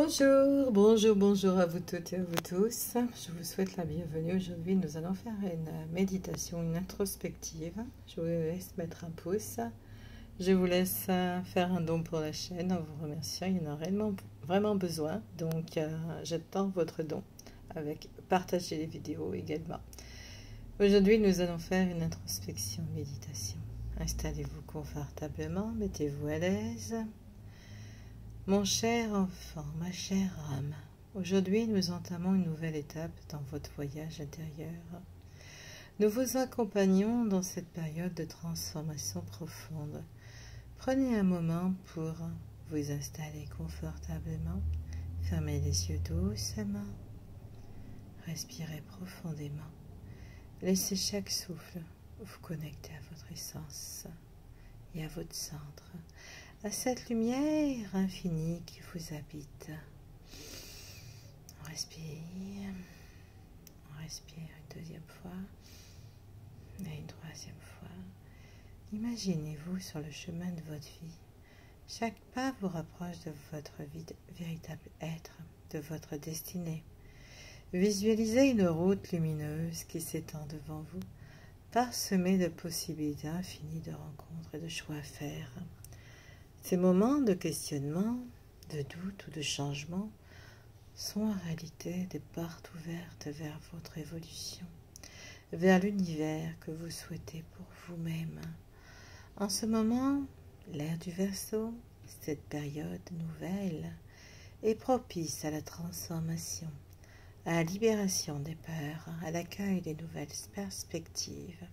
Bonjour, bonjour, bonjour à vous toutes et à vous tous. Je vous souhaite la bienvenue. Aujourd'hui, nous allons faire une méditation, une introspective. Je vous laisse mettre un pouce. Je vous laisse faire un don pour la chaîne en vous remerciant. Il y en a réellement, vraiment besoin. Donc, j'attends votre don avec partager les vidéos également. Aujourd'hui, nous allons faire une introspection méditation. Installez-vous confortablement, mettez-vous à l'aise. Mon cher enfant, ma chère âme, aujourd'hui nous entamons une nouvelle étape dans votre voyage intérieur. Nous vous accompagnons dans cette période de transformation profonde. Prenez un moment pour vous installer confortablement, fermez les yeux doucement, respirez profondément, laissez chaque souffle vous connecter à votre essence et à votre centre, à cette lumière infinie qui vous habite. On respire une deuxième fois et une troisième fois. Imaginez-vous sur le chemin de votre vie. Chaque pas vous rapproche de votre véritable être, de votre destinée. Visualisez une route lumineuse qui s'étend devant vous, parsemée de possibilités infinies de rencontres et de choix à faire. Ces moments de questionnement, de doute ou de changement sont en réalité des portes ouvertes vers votre évolution, vers l'univers que vous souhaitez pour vous-même. En ce moment, l'ère du Verseau, cette période nouvelle, est propice à la transformation, à la libération des peurs, à l'accueil des nouvelles perspectives.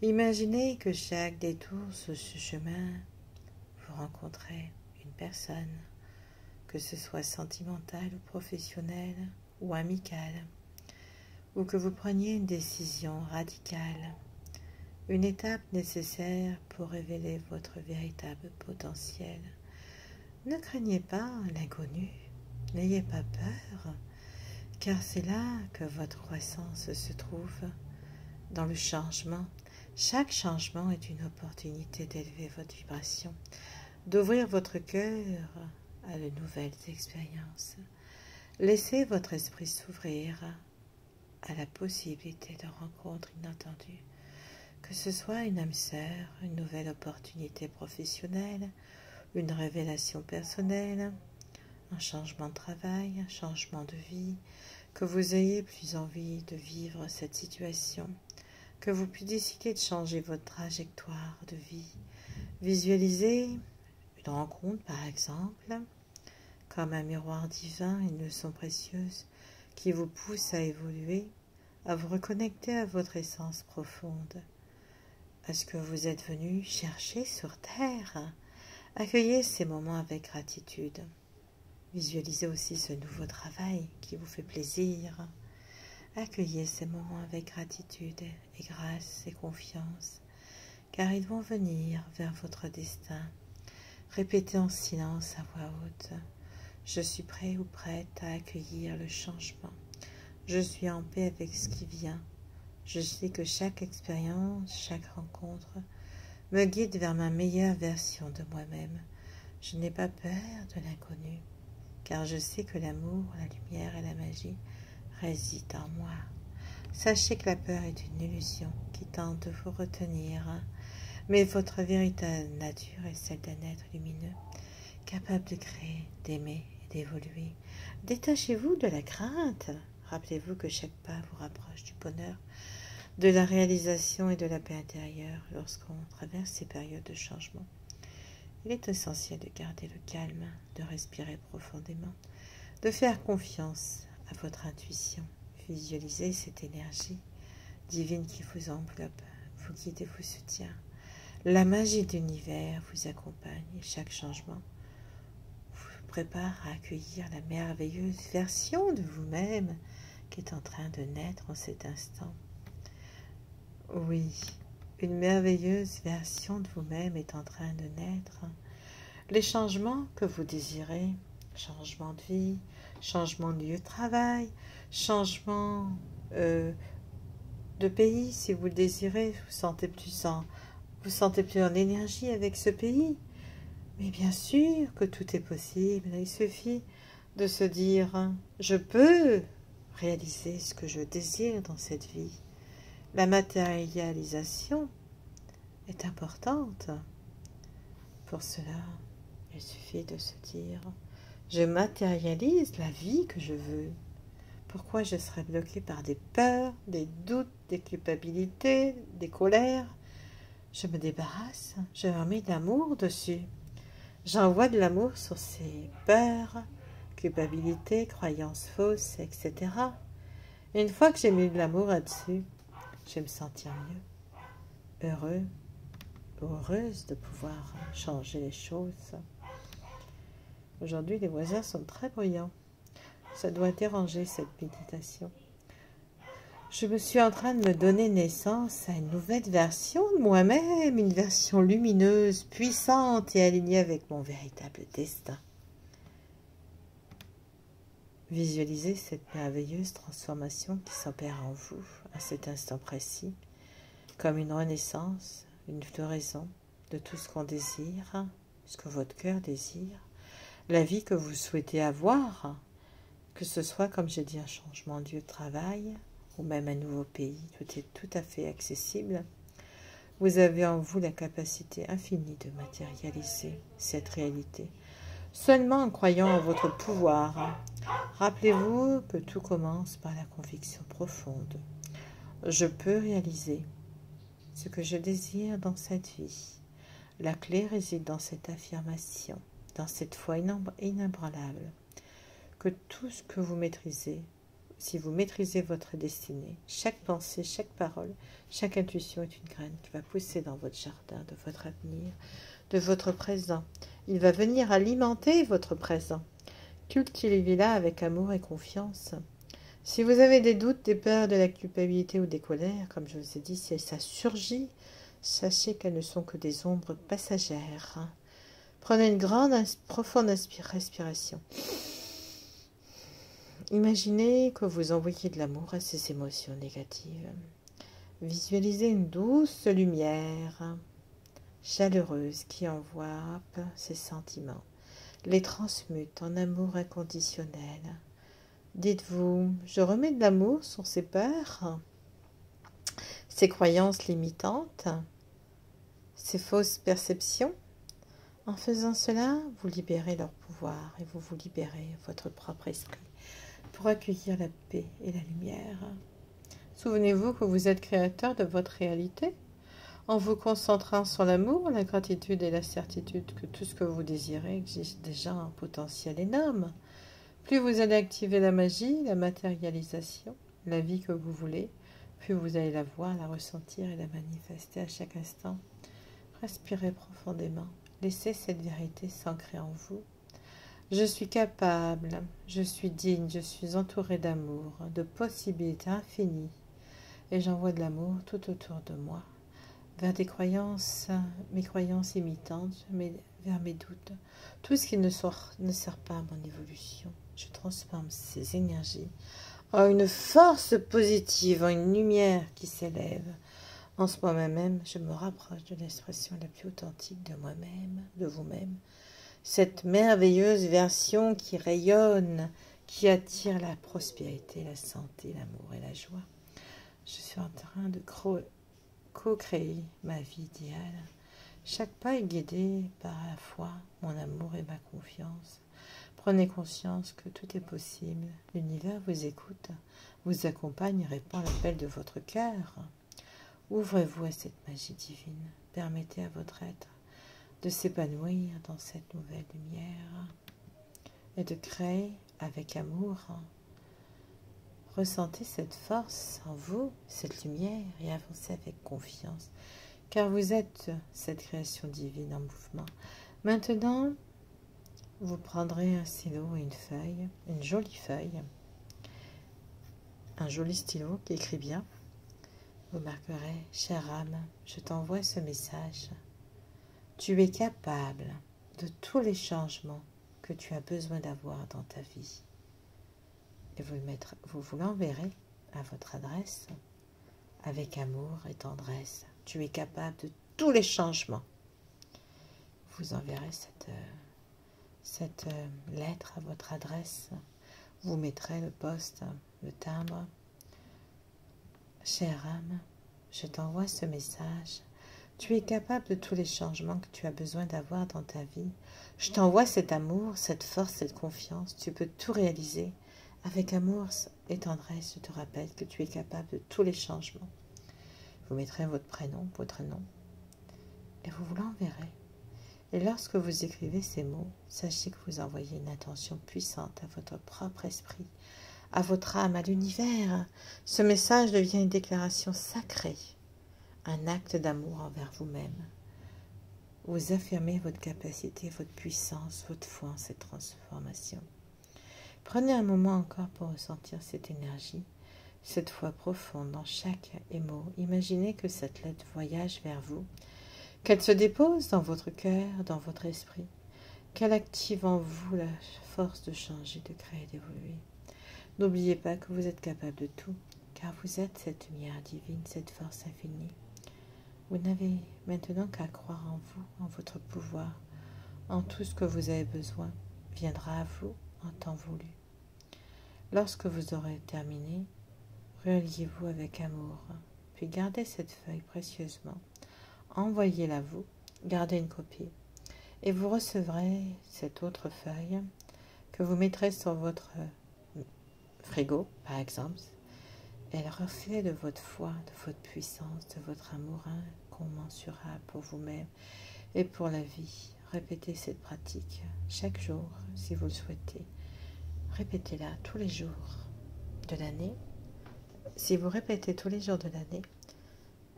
Imaginez que chaque détour sur ce chemin, vous rencontrez une personne, que ce soit sentimentale ou professionnelle ou amicale, ou que vous preniez une décision radicale, une étape nécessaire pour révéler votre véritable potentiel. Ne craignez pas l'inconnu, n'ayez pas peur, car c'est là que votre croissance se trouve, dans le changement. Chaque changement est une opportunité d'élever votre vibration, d'ouvrir votre cœur à de nouvelles expériences. Laissez votre esprit s'ouvrir à la possibilité de rencontres inattendues, que ce soit une âme sœur, une nouvelle opportunité professionnelle, une révélation personnelle, un changement de travail, un changement de vie, que vous ayez plus envie de vivre cette situation, que vous puissiez décider de changer votre trajectoire de vie. Visualisez une rencontre, par exemple, comme un miroir divin, une leçon précieuse qui vous pousse à évoluer, à vous reconnecter à votre essence profonde, à ce que vous êtes venu chercher sur Terre. Accueillez ces moments avec gratitude. Visualisez aussi ce nouveau travail qui vous fait plaisir. Accueillez ces moments avec gratitude et grâce et confiance, car ils vont venir vers votre destin. Répétez en silence à voix haute. Je suis prêt ou prête à accueillir le changement. Je suis en paix avec ce qui vient. Je sais que chaque expérience, chaque rencontre me guide vers ma meilleure version de moi-même. Je n'ai pas peur de l'inconnu, car je sais que l'amour, la lumière et la magie résident en moi. Sachez que la peur est une illusion qui tente de vous retenir, mais votre véritable nature est celle d'un être lumineux, capable de créer, d'aimer et d'évoluer. Détachez-vous de la crainte. Rappelez-vous que chaque pas vous rapproche du bonheur, de la réalisation et de la paix intérieure lorsqu'on traverse ces périodes de changement. Il est essentiel de garder le calme, de respirer profondément, de faire confiance à votre intuition. Visualisez cette énergie divine qui vous enveloppe, vous guide et vous soutient. La magie de l'univers vous accompagne et chaque changement vous prépare à accueillir la merveilleuse version de vous-même qui est en train de naître en cet instant. Oui, une merveilleuse version de vous-même est en train de naître. Les changements que vous désirez, changement de vie, changement de lieu de travail, changement de pays si vous le désirez, vous sentez plus en énergie avec ce pays. Mais bien sûr que tout est possible, il suffit de se dire « Je peux réaliser ce que je désire dans cette vie ». La matérialisation est importante. Pour cela, il suffit de se dire « Je matérialise la vie que je veux ». Pourquoi je serais bloqué par des peurs, des doutes, des culpabilités, des colères? Je me débarrasse, je remets de l'amour dessus. J'envoie de l'amour sur ces peurs, culpabilités, croyances fausses, etc. Et une fois que j'ai mis de l'amour là-dessus, je vais me sentir mieux, heureux, heureuse de pouvoir changer les choses. Aujourd'hui, les voisins sont très bruyants. Ça doit déranger cette méditation. Je me suis en train de me donner naissance à une nouvelle version de moi-même, une version lumineuse, puissante et alignée avec mon véritable destin. Visualisez cette merveilleuse transformation qui s'opère en vous à cet instant précis, comme une renaissance, une floraison de tout ce qu'on désire, ce que votre cœur désire, la vie que vous souhaitez avoir, que ce soit, comme j'ai dit, un changement de lieu de travail ou même un nouveau pays, tout est tout à fait accessible. Vous avez en vous la capacité infinie de matérialiser cette réalité, seulement en croyant en votre pouvoir. Rappelez-vous que tout commence par la conviction profonde. Je peux réaliser ce que je désire dans cette vie. La clé réside dans cette affirmation, dans cette foi inébranlable, que tout ce que vous maîtrisez, si vous maîtrisez votre destinée, chaque pensée, chaque parole, chaque intuition est une graine qui va pousser dans votre jardin, de votre avenir, de votre présent. Il va venir alimenter votre présent. Cultivez-la avec amour et confiance. Si vous avez des doutes, des peurs, de la culpabilité ou des colères, comme je vous ai dit, si ça surgit, sachez qu'elles ne sont que des ombres passagères. Prenez une grande, profonde respiration. Imaginez que vous envoyez de l'amour à ces émotions négatives. Visualisez une douce lumière chaleureuse qui enveloppe ces sentiments, les transmute en amour inconditionnel. Dites-vous, je remets de l'amour sur ces peurs, ces croyances limitantes, ces fausses perceptions. En faisant cela, vous libérez leur pouvoir et vous libérez votre propre esprit pour accueillir la paix et la lumière. Souvenez-vous que vous êtes créateur de votre réalité. En vous concentrant sur l'amour, la gratitude et la certitude que tout ce que vous désirez existe déjà un potentiel énorme. Plus vous allez activer la magie, la matérialisation, la vie que vous voulez, plus vous allez la voir, la ressentir et la manifester à chaque instant. Respirez profondément. Laissez cette vérité s'ancrer en vous. Je suis capable, je suis digne, je suis entouré d'amour, de possibilités infinies. Et j'envoie de l'amour tout autour de moi, vers des croyances, mes croyances imitantes, vers mes doutes. Tout ce qui ne sert pas à mon évolution. Je transforme ces énergies en une force positive, en une lumière qui s'élève. En ce moment même, je me rapproche de l'expression la plus authentique de moi-même, de vous-même. Cette merveilleuse version qui rayonne, qui attire la prospérité, la santé, l'amour et la joie. Je suis en train de co-créer ma vie idéale. Chaque pas est guidé par la foi, mon amour et ma confiance. Prenez conscience que tout est possible. L'univers vous écoute, vous accompagne et répond à l'appel de votre cœur. Ouvrez-vous à cette magie divine. Permettez à votre être de s'épanouir dans cette nouvelle lumière et de créer avec amour. Ressentez cette force en vous, cette lumière, et avancez avec confiance, car vous êtes cette création divine en mouvement. Maintenant, vous prendrez un stylo et une feuille, une jolie feuille, un joli stylo qui écrit bien. Vous marquerez, chère âme, je t'envoie ce message. Tu es capable de tous les changements que tu as besoin d'avoir dans ta vie. Et vous l'enverrez à votre adresse avec amour et tendresse. Tu es capable de tous les changements. Vous enverrez cette lettre à votre adresse. Vous mettrez le poste, le timbre. Chère âme, je t'envoie ce message. Tu es capable de tous les changements que tu as besoin d'avoir dans ta vie. Je t'envoie cet amour, cette force, cette confiance. Tu peux tout réaliser. Avec amour et tendresse, je te rappelle que tu es capable de tous les changements. Vous mettrez votre prénom, votre nom, et vous l'enverrez. Et lorsque vous écrivez ces mots, sachez que vous envoyez une attention puissante à votre propre esprit, à votre âme, à l'univers. Ce message devient une déclaration sacrée, un acte d'amour envers vous-même. Vous affirmez votre capacité, votre puissance, votre foi en cette transformation. Prenez un moment encore pour ressentir cette énergie, cette foi profonde dans chaque émo. Imaginez que cette lettre voyage vers vous, qu'elle se dépose dans votre cœur, dans votre esprit, qu'elle active en vous la force de changer, de créer, d'évoluer. N'oubliez pas que vous êtes capable de tout, car vous êtes cette lumière divine, cette force infinie. Vous n'avez maintenant qu'à croire en vous, en votre pouvoir, en tout ce que vous avez besoin, viendra à vous en temps voulu. Lorsque vous aurez terminé, reliez-vous avec amour, puis gardez cette feuille précieusement. Envoyez-la vous, gardez une copie, et vous recevrez cette autre feuille que vous mettrez sur votre frigo, par exemple. Elle reflet de votre foi, de votre puissance, de votre amour incommensurable pour vous-même et pour la vie. Répétez cette pratique chaque jour, si vous le souhaitez. Répétez-la tous les jours de l'année. Si vous répétez tous les jours de l'année,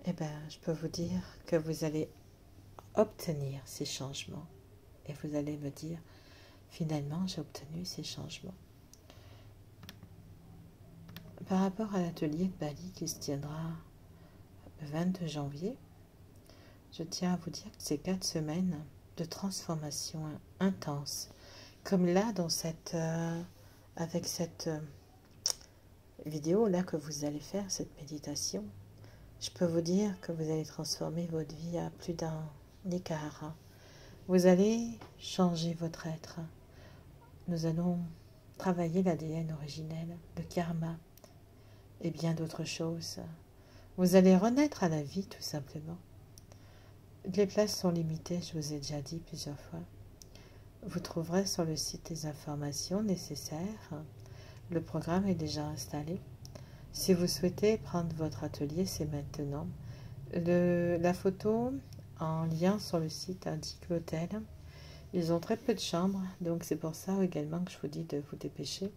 eh bien, je peux vous dire que vous allez obtenir ces changements. Et vous allez me dire, finalement, j'ai obtenu ces changements. Par rapport à l'atelier de Bali qui se tiendra le 22 janvier, je tiens à vous dire que ces 4 semaines de transformation intense, comme là, dans avec cette vidéo là que vous allez faire, cette méditation, je peux vous dire que vous allez transformer votre vie à plus d'un écart. Vous allez changer votre être. Nous allons travailler l'ADN originel, le karma et bien d'autres choses. Vous allez renaître à la vie tout simplement. Les places sont limitées, je vous ai déjà dit plusieurs fois. Vous trouverez sur le site les informations nécessaires. Le programme est déjà installé. Si vous souhaitez prendre votre atelier, c'est maintenant. La photo en lien sur le site indique l'hôtel. Ils ont très peu de chambres, donc c'est pour ça également que je vous dis de vous dépêcher.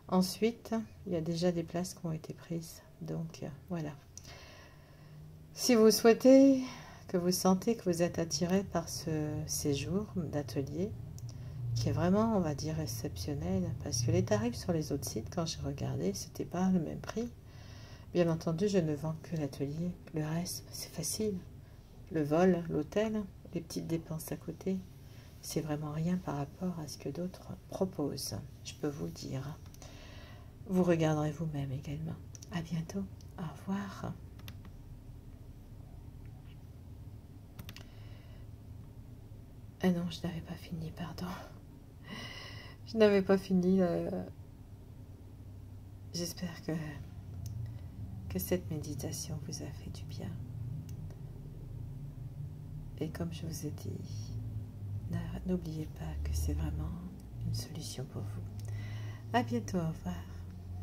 Ensuite, il y a déjà des places qui ont été prises, donc voilà. Si vous souhaitez, que vous sentez que vous êtes attiré par ce séjour d'atelier, qui est vraiment, on va dire, exceptionnel, parce que les tarifs sur les autres sites, quand j'ai regardé, c'était pas le même prix. Bien entendu, je ne vends que l'atelier. Le reste, c'est facile. Le vol, l'hôtel, les petites dépenses à côté, c'est vraiment rien par rapport à ce que d'autres proposent. Je peux vous le dire. Vous regarderez vous-même également. À bientôt. Au revoir. Ah non, je n'avais pas fini, pardon. Je n'avais pas fini. J'espère que cette méditation vous a fait du bien. Et comme je vous ai dit, n'oubliez pas que c'est vraiment une solution pour vous. À bientôt, au revoir.